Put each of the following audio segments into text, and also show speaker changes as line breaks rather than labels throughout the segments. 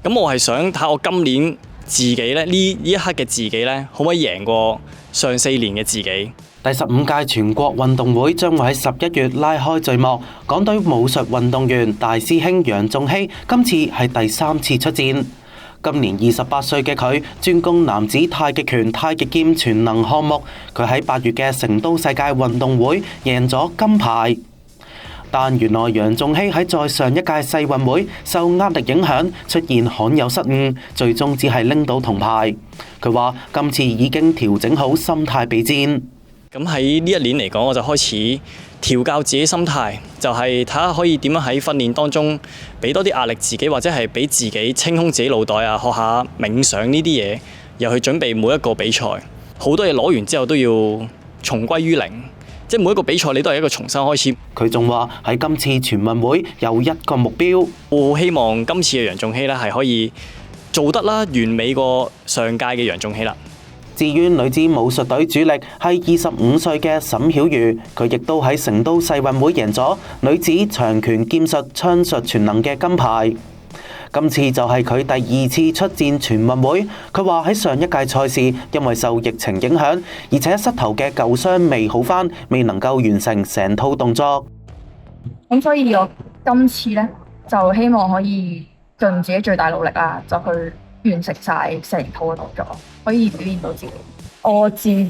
咁我係想睇我今年自己咧，呢一刻嘅自己咧，可唔可以贏過上4年嘅自己？
第15屆全國運動會將會喺11月拉開序幕。港隊武術運動員大師兄楊仲熙今次係第3次出戰。今年28歲嘅佢專攻男子太極拳、太極劍全能項目。佢喺8月嘅成都世界運動會贏咗金牌。但原來楊仲熙喺再上一屆世運會受壓力影響，出現罕有失誤，最終只係拎到銅牌。佢話今次已經調整好心態備戰。
咁喺呢一年嚟講，我就開始調教自己心態，就係睇下可以點樣喺訓練當中俾多啲壓力自己，或者係俾自己清空自己腦袋啊，學下冥想呢啲嘢，又去準備每一個比賽。好多嘢攞完之後都要重歸於零，即係每一個比賽你都係一個重新開始。
佢仲話喺今次全運會有一個目標，
我希望今次嘅楊仲熙咧係可以做得啦，完美過上屆嘅楊仲熙啦。
至於女子武術隊主力係25歲嘅沈曉瑜，佢亦都喺成都世運會贏咗女子長拳劍術槍術全能嘅金牌。今次就係佢第2次出戰全運會。佢話喺上一屆賽事因為受疫情影響，而且膝頭嘅舊傷未好返，未能夠完成成套動作。
咁所以我今次呢，就希望可以盡自己最大努力啦，就去完成晒成套嘅動作，可以表現到自己。我自己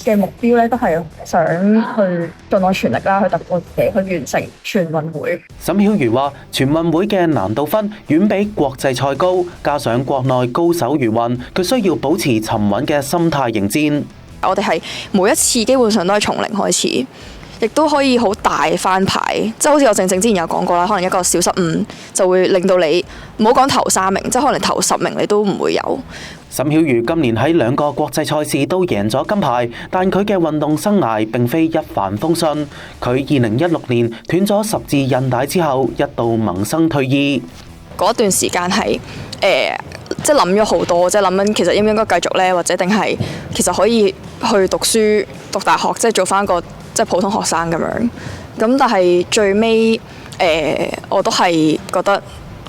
嘅目標咧，都係想去盡我全力啦，去突破自己，去完成全運會。
沈曉瑜話：全運會嘅難度分遠比國際賽高，加上國內高手如雲，佢需要保持沉穩嘅心態迎戰。
我哋係每一次基本上都係從零開始，亦都可以好大翻牌，即係好似我正之前有講過啦，可能一個小失誤就會令到你唔好講頭3名，即係可能頭10名你都唔會有。
沈曉瑜今年喺2個國際賽事都贏咗金牌，但佢嘅運動生涯並非一帆風順。佢2016年斷咗十字韌帶之後，一度萌生退意。
嗰段時間係即係諗咗好多，即係諗緊其實應唔應該繼續呢？或者定係其實可以去讀書讀大學，即係做翻個即係普通學生咁樣。咁但係最尾我都係覺得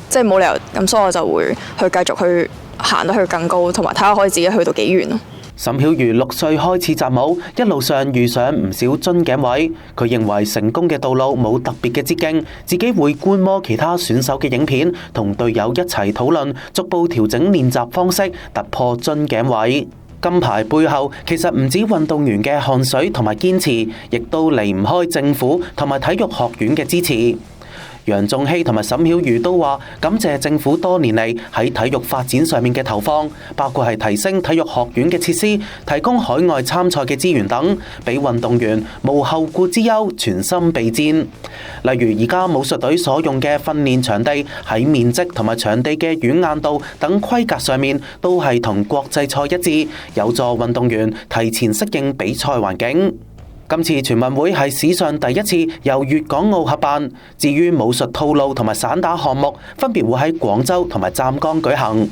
即係冇理由咁，所以我就會去繼續去行得去更高，同埋睇下可以自己去到幾遠咯。
沈曉瑜6歲開始習武，一路上遇上唔少樽頸位。佢認為成功嘅道路冇特別嘅捷徑，自己會觀摩其他選手嘅影片，同隊友一齊討論，逐步調整練習方式，突破樽頸位。金牌背後其實唔止運動員嘅汗水同埋堅持，亦都離唔開政府同埋體育學院嘅支持。楊仲熙同埋沈曉瑜都話感謝政府多年嚟喺體育發展上面嘅投放，包括係提升體育學院嘅設施、提供海外參賽嘅資源等，俾運動員無後顧之憂，全心備戰。例如而家武術隊所用嘅訓練場地喺面積同埋場地嘅軟硬度等規格上面都係同國際賽一致，有助運動員提前適應比賽環境。今次全運會係史上第一次由粵港澳合辦，至於武術套路同埋散打項目，分別會喺廣州同埋湛江舉行。